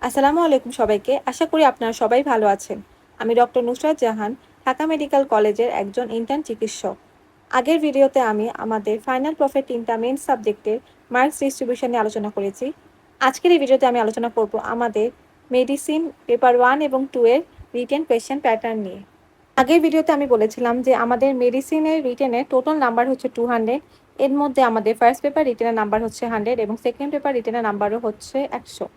আসসালামু আলাইকুম সবাইকে। আশা করি আপনারা সবাই ভালো আছেন। আমি ডক্টর নুসরাত জাহান, ঢাকা মেডিকেল কলেজের একজন ইন্টার্ন চিকিৎসক। আগের ভিডিওতে আমি আমাদের ফাইনাল প্রফের ৩টা মেইন সাবজেক্টের মার্কস ডিস্ট্রিবিউশন নিয়ে আলোচনা করেছি। আজকের এই ভিডিওতে আমি আলোচনা করব আমাদের মেডিসিন পেপার 1 এবং 2 এর রিটেন কোয়েশ্চেন প্যাটার্ন নিয়ে। আগের ভিডিওতে আমি বলেছিলাম যে আমাদের মেডিসিনের রিটেনের টোটাল নাম্বার হচ্ছে 200। এর মধ্যে আমাদের ফার্স্ট পেপার রিটেনের নাম্বার হচ্ছে 100 এবং সেকেন্ড পেপার রিটেনের নাম্বারও হচ্ছে 100।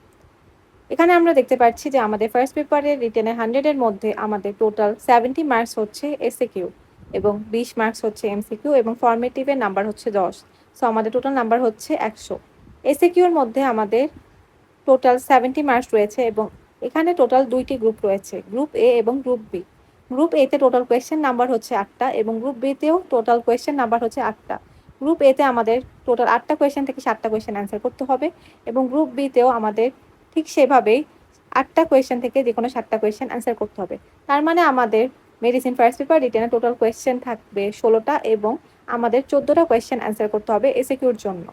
এখানে আমরা দেখতে পাচ্ছি যে আমাদের ফার্স্ট পেপারের রিটেনে 100 এর মধ্যে আমাদের টোটাল 70 মার্কস হচ্ছে এসএকিউ এবং 20 মার্কস হচ্ছে এমসিকিউ এবং ফর্মেটিভের নাম্বার হচ্ছে 10। সো আমাদের টোটাল নাম্বার হচ্ছে 100। এসএকিউর মধ্যে আমাদের টোটাল 70 মার্কস রয়েছে এবং এখানে টোটাল দুইটি গ্রুপ রয়েছে, গ্রুপ এ এবং গ্রুপ বি। গ্রুপ এতে টোটাল কোয়েশ্চেন নাম্বার হচ্ছে 8টা এবং গ্রুপ বিতেও টোটাল কোয়েশ্চেন নাম্বার হচ্ছে 8টা। গ্রুপ এতে আমাদের টোটাল 8টা কোয়েশ্চেন থেকে 7টা কোয়েশ্চেন অ্যান্সার করতে হবে এবং গ্রুপ বিতেও আমাদের ঠিক সেভাবেই 8টা কোয়েশ্চেন থেকে যে কোনো 7টা কোয়েশ্চেন অ্যান্সার করতে হবে। তার মানে আমাদের মেডিসিন ফার্স্ট পেপার রিটেনে টোটাল কোয়েশ্চেন থাকবে 16টা এবং আমাদের 14টা কোয়েশ্চেন অ্যান্সার করতে হবে এসএকিউর জন্য।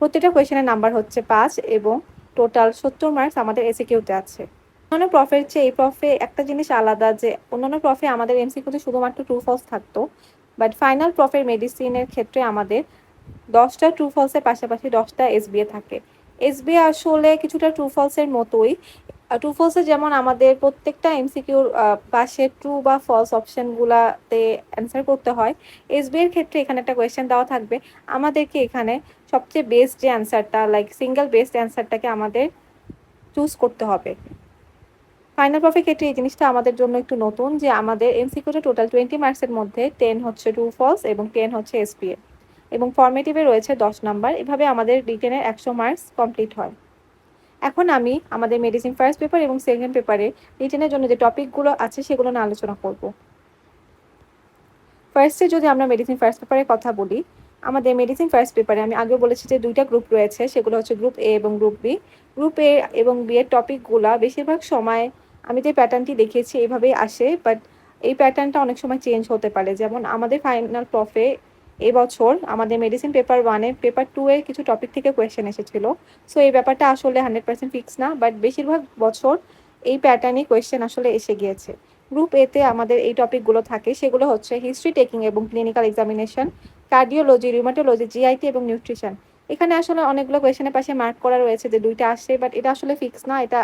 প্রতিটা কোয়েশ্চেনের নাম্বার হচ্ছে 5 এবং টোটাল 70 মার্কস আমাদের এসএকিউতে আছে। অন্যান্য প্রফের চেয়ে এই প্রফে একটা জিনিস আলাদা যে অন্যান্য প্রফে আমাদের এমসিকিউতে শুধুমাত্র ট্রু ফলস থাকতো, বাট ফাইনাল প্রফের মেডিসিনের ক্ষেত্রে আমাদের 10টা ট্রু ফলসের পাশাপাশি 10টা এসবিএ থাকে। এসবিএ আসলে কিছুটা ট্রু ফলসের মতোই। ট্রু ফলসে যেমন আমাদের প্রত্যেকটা এমসিকিউর পাশে ট্রু বা ফলস অপশনগুলাতে অ্যান্সার করতে হয়, এসবিএর ক্ষেত্রে এখানে একটা কোয়েশ্চেন দেওয়া থাকবে, আমাদেরকে এখানে সবচেয়ে বেস্ট যে অ্যান্সারটা লাইক সিঙ্গেল বেস্ট অ্যান্সারটাকে আমাদের চুজ করতে হবে। ফাইনাল প্রফের ক্ষেত্রে এই জিনিসটা আমাদের জন্য একটু নতুন যে আমাদের এমসিকিউতে টোটাল 20 মার্কসের মধ্যে 10 হচ্ছে ট্রু ফলস এবং 10 হচ্ছে এসবিএ এবং ফর্মেটিভে রয়েছে 10 নাম্বার। এভাবে আমাদের রিটেনের 100 মার্কস কমপ্লিট হয়। এখন আমি আমাদের মেডিসিন ফার্স্ট পেপার এবং সেকেন্ড পেপারে রিটেনের জন্য যে টপিকগুলো আছে সেগুলো নিয়ে আলোচনা করব। ফার্স্টে যদি আমরা মেডিসিন ফার্স্ট পেপারের কথা বলি, আমাদের মেডিসিন ফার্স্ট পেপারে আমি আগে বলেছি যে দুইটা গ্রুপ রয়েছে, সেগুলো হচ্ছে গ্রুপ এ এবং গ্রুপ বি। গ্রুপ এ এবং বি এর টপিকগুলা বেশিরভাগ সময় আমি যে প্যাটার্নটি দেখিয়েছি এইভাবেই আসে, বাট এই প্যাটার্নটা অনেক সময় চেঞ্জ হতে পারে। যেমন আমাদের ফাইনাল প্রফে এবছর আমাদের মেডিসিন পেপার 1 এ পেপার 2 এর কিছু টপিক থেকে কোয়েশ্চেন এসেছিল। সো এই ব্যাপারটা আসলে 100% ফিক্স না, বাট বেশিরভাগ বছর এই প্যাটার্নই কোয়েশ্চেন আসলে এসে গিয়েছে। গ্রুপ এতে আমাদের এই টপিকগুলো থাকে, সেগুলো হচ্ছে হিস্ট্রি টেকিং এবং clinical examination, cardiology, rheumatology, GIT এবং নিউট্রিশন। এখানে আসলে অনেকগুলো কোয়েশ্চেনের পাশে মার্ক করা রয়েছে যে দুইটা আসছে, বাট এটা আসলে ফিক্স না, এটা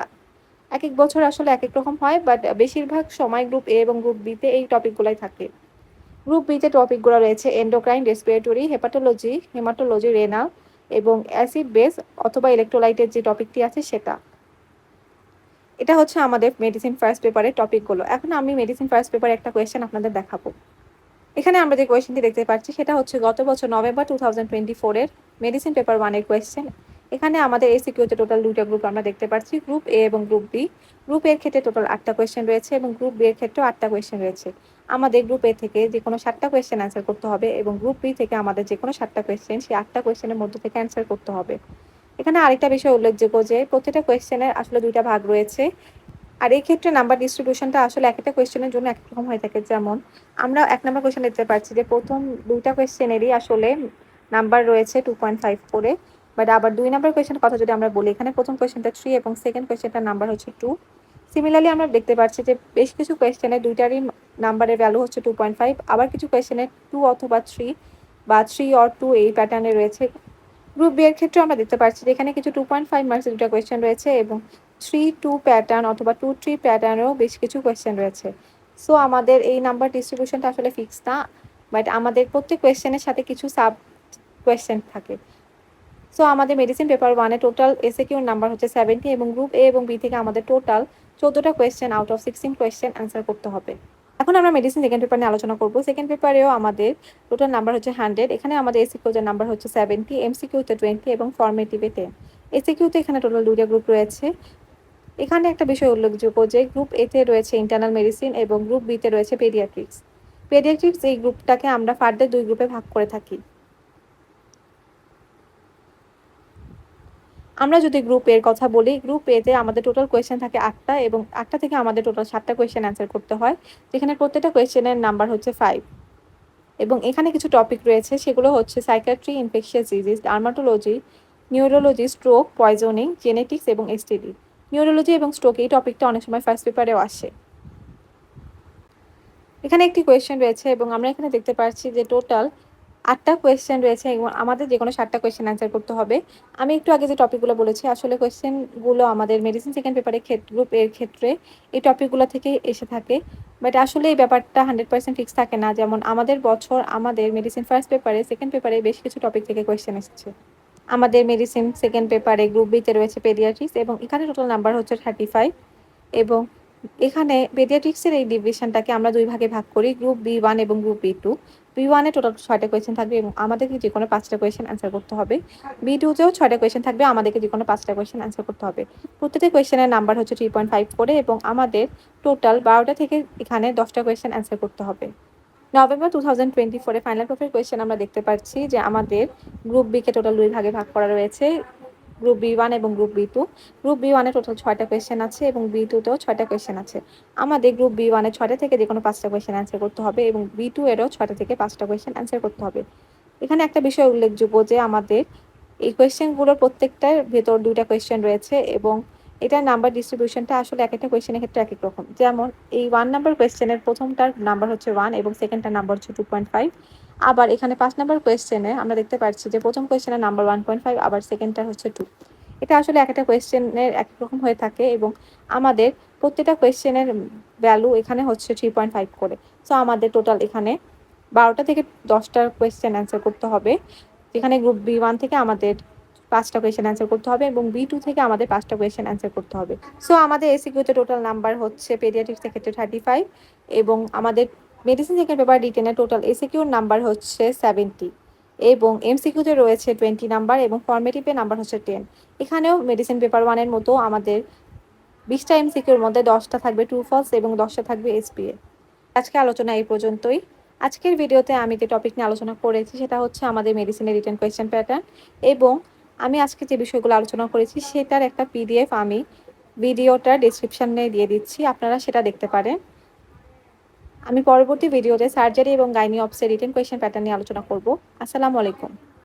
এক এক বছর আসলে এক এক রকম হয়, বাট বেশিরভাগ সময় গ্রুপ এ এবং গ্রুপ বিতে এই টপিকগুলোই থাকে। গ্রুপ বিতে টপিকগুলো রয়েছে endocrine, respiratory, hepatology, haematology, renal এবং অ্যাসিড বেস অথবা ইলেকট্রোলাইটের যে টপিকটি আছে সেটা। এটা হচ্ছে আমাদের মেডিসিন ফার্স্ট পেপারের টপিকগুলো। এখন আমি মেডিসিন ফার্স্ট পেপারে একটা কোয়েশ্চেন আপনাদের দেখাবো। এখানে আমরা যে কোয়েশ্চেনটি দেখতে পাচ্ছি সেটা হচ্ছে গত বছর নভেম্বর 2024 এর মেডিসিন পেপার 1 এর কোয়েশ্চেন। এখানে আমাদের এসিকিউতে টোটাল দুইটা গ্রুপ আমরা দেখতে পাচ্ছি, গ্রুপ এ এবং গ্রুপ বি। গ্রুপ এর ক্ষেত্রে টোটাল 8টা কোয়েশ্চেন রয়েছে এবং গ্রুপ বি এর ক্ষেত্রেও 8টা কোয়েশ্চেন রয়েছে। আমাদের গ্রুপ এ থেকে যে কোনো 7টা কোয়েশ্চেন অ্যান্সার করতে হবে এবং গ্রুপ বি থেকে আমাদের যে কোনো 7টা কোয়েশ্চেন সেই 8টা কোয়েশ্চেনের মধ্যে থেকে অ্যান্সার করতে হবে। এখানে আরেকটা বিষয় উল্লেখযোগ্য যে প্রত্যেকটা কোয়েশ্চেনের আসলে দুইটা ভাগ রয়েছে। আর এই ক্ষেত্রে নাম্বার ডিস্ট্রিবিউশনটা আসলে একটা কোয়েশ্চেনের জন্য এক রকম হয়ে থাকে। যেমন আমরা 1 নাম্বার কোয়েশ্চেন দেখতে পাচ্ছি যে প্রথম দুইটা কোয়েশ্চেনেরই আসলে নাম্বার রয়েছে 2.5 করে, বাট আবার 2 নাম্বার কোয়েশ্চেনের কথা যদি আমরা বলি, এখানে প্রথম কোয়েশ্চেনটা 3 এবং সেকেন্ড কোয়েশ্চেনটার নাম্বার হচ্ছে 2। সিমিলারলি আমরা দেখতে পাচ্ছি যে বেশ কিছু কোয়েশ্চেনে দুইটারই নাম্বারের ভ্যালু হচ্ছে 2.5, আবার কিছু কোয়েশ্চেনে 2 অথবা 3 বা 3 অর 2 এই প্যাটার্নে রয়েছে। গ্রুপ বি এর ক্ষেত্রে আমরা দেখতে পাচ্ছি যে এখানে কিছু 2.5 মার্কসের দুটো কোয়েশ্চেন রয়েছে এবং 3-2 প্যাটার্ন অথবা 2-3 প্যাটার্নেও বেশ কিছু কোয়েশ্চেন রয়েছে। সো আমাদের এই নাম্বার ডিস্ট্রিবিউশনটা আসলে ফিক্স না, বাট আমাদের প্রত্যেক কোয়েশ্চেনের সাথে কিছু সাব কোয়েশ্চেন থাকে। সো আমাদের মেডিসিন পেপার 1 এ টোটাল এসএকিউর নাম্বার হচ্ছে 70 এবং গ্রুপ এ এবং বি থেকে আমাদের টোটাল 14টা question out of 16 question answer করতে হবে। এখন আমরা মেডিসিন সেকেন্ড পেপার নিয়ে আলোচনা করব। সেকেন্ড পেপারেও আমাদের টোটাল নাম্বার হচ্ছে 100। এখানে আমাদের এসিকিউতে নাম্বার হচ্ছে 70, এমসিকিউতে 20 এবং ফর্মেটিভে 10। এসিকিউতে এখানে টোটাল দুইটা গ্রুপ রয়েছে। এখানে একটা বিষয় উল্লেখযোগ্য যে গ্রুপ এতে রয়েছে ইন্টারনাল মেডিসিন এবং গ্রুপ বিতে রয়েছে পেডিয়াট্রিক্স। পেডিয়াট্রিক্স এই গ্রুপটাকে আমরা ফার্দার দুই গ্রুপে ভাগ করে থাকি। আমরা যদি গ্রুপ এর কথা বলি, গ্রুপ এতে আমাদের টোটাল কোয়েশ্চেন থাকে 8টা এবং 8টা থেকে আমাদের টোটাল 7টা কোয়েশ্চেন অ্যান্সার করতে হয়, যেখানে প্রত্যেকটা কোয়েশ্চেনের নাম্বার হচ্ছে 5 এবং এখানে কিছু টপিক রয়েছে, সেগুলো হচ্ছে psychiatry, infectious disease, dermatology, neurology, stroke, poisoning, genetics এবং এসটিডি। নিউরোলজি এবং স্ট্রোক এই টপিকটা অনেক সময় ফার্স্ট পেপারেও আসে। এখানে একটি কোয়েশ্চেন রয়েছে এবং আমরা এখানে দেখতে পাচ্ছি যে টোটাল ৮টা কোয়েশ্চেন রয়েছে এবং আমাদের যেকোনো ৭টা কোয়েশ্চেন অ্যান্সার করতে হবে। আমি একটু আগে যে টপিকগুলো বলেছি আসলে কোয়েশ্চেনগুলো আমাদের মেডিসিন সেকেন্ড পেপারের গ্রুপ এর ক্ষেত্রে এই টপিকগুলো থেকেই এসে থাকে। বাট আসলে এই ব্যাপারটা 100% ফিক্স থাকে না। যেমন আমাদের বছর আমাদের মেডিসিন ফার্স্ট পেপারে, সেকেন্ড পেপারে বেশ কিছু টপিক থেকে কোয়েশ্চেন এসেছে। আমাদের মেডিসিন সেকেন্ড পেপারে গ্রুপ বি তে রয়েছে পেডিয়াট্রিক্স এবং এখানে টোটাল নাম্বার হচ্ছে 35 এবং এখানে পেডিয়াট্রিক্সের এই ডিভিশনটাকে আমরা ২ ভাগে ভাগ করি, গ্রুপ বি1 এবং গ্রুপ বি2। বি1 এ টোটাল ৬টা কোয়েশ্চেন থাকবে এবং আমাদেরকে যেকোনো 5টা কোয়েশ্চেন অ্যান্সার করতে হবে। বি2 তেও 6টা কোয়েশ্চেন থাকবে, আমাদেরকে যেকোনো 5টা কোয়েশ্চেন অ্যান্সার করতে হবে। প্রত্যেকটা কোয়েশ্চেনের নাম্বার হচ্ছে 3.5 করে এবং আমাদের টোটাল 12টা থেকে এখানে 10টা কোয়েশ্চেন অ্যান্সার করতে হবে। নভেম্বর 2024 এ ফাইনাল পেপার কোয়েশ্চেন আমরা দেখতে পাচ্ছি যে আমাদের গ্রুপ বি কে টোটাল 2 ভাগে ভাগ করা রয়েছে। গ্রুপ বি1 এবং গ্রুপ বি2। গ্রুপ বি1 এ টোটাল 6টা কোয়েশ্চেন আছে এবং বি2 তেও 6টা কোয়েশ্চেন আছে। আমাদের গ্রুপ বি1 এ 6টা থেকে যেকোনো 5টা কোয়েশ্চেন অ্যান্সার করতে হবে এবং বি2 এরও 6টা থেকে 5টা কোয়েশ্চেন অ্যান্সার করতে হবে। এখানে একটা বিষয় উল্লেখযোগ্য যে আমাদের এই কোয়েশ্চেনগুলোর প্রত্যেকটার ভেতর 2টা কোয়েশ্চেন রয়েছে এবং এটার নাম্বার ডিস্ট্রিবিউশনটা আসলে একেকটা কোয়েশ্চেনের ক্ষেত্রে একেক রকম। যেমন এই 1 নাম্বার কোয়েশ্চেনের প্রথমটার নাম্বার হচ্ছে 1 এবং সেকেন্ডটার নাম্বার হচ্ছে 2.5। আবার এখানে 5 নাম্বার কোয়েশ্চেনে আমরা দেখতে পাচ্ছি যে প্রথম কোয়েশ্চেনের নাম্বার 1.5 আবার সেকেন্ডটা হচ্ছে 2। এটা আসলে একেকটা কোয়েশ্চেনের একেক রকম হয়ে থাকে এবং আমাদের প্রত্যেকটা কোয়েশ্চেনের ভ্যালু এখানে হচ্ছে 3.5 করে। সো আমাদের টোটাল এখানে 12টা থেকে 10টা কোয়েশ্চেন অ্যান্সার করতে হবে। যেখানে গ্রুপ বি1 থেকে আমাদের 5টা কোয়েশ্চেন অ্যান্সার করতে হবে এবং বি2 থেকে আমাদের 5টা কোয়েশ্চেন অ্যান্সার করতে হবে। সো আমাদের এসিকিউতে টোটাল নাম্বার হচ্ছে পেডিয়াট্রিক্সের ক্ষেত্রে 35 এবং আমাদের মেডিসিন সেকেন্ড পেপার রিটেনে টোটাল এসিকিউর নাম্বার হচ্ছে 70 এবং এমসিকিউতে রয়েছে 20 নাম্বার এবং ফর্মেটিভে নাম্বার হচ্ছে 10। এখানেও মেডিসিন পেপার 1 এর মতো আমাদের 20টা এমসিকিউর মধ্যে 10টা থাকবে ট্রু ফলস এবং 10টা থাকবে এসপিএ। আজকে আলোচনা এই পর্যন্তই। আজকের ভিডিওতে আমি যে টপিক নিয়ে আলোচনা করেছি সেটা হচ্ছে আমাদের মেডিসিনের রিটেন কোয়েশ্চেন প্যাটার্ন এবং আমি আজকে যে বিষয়গুলো আলোচনা করেছি সেটার একটা পিডিএফ আমি ভিডিওটা ডেসক্রিপশনে দিয়ে দিচ্ছি, আপনারা সেটা দেখতে পারেন। আমি পরবর্তী ভিডিওতে সার্জারি এবং গাইনি অপসের রিটেন কোয়েশ্চেন প্যাটার্ন নিয়ে আলোচনা করব। আসসালামু আলাইকুম।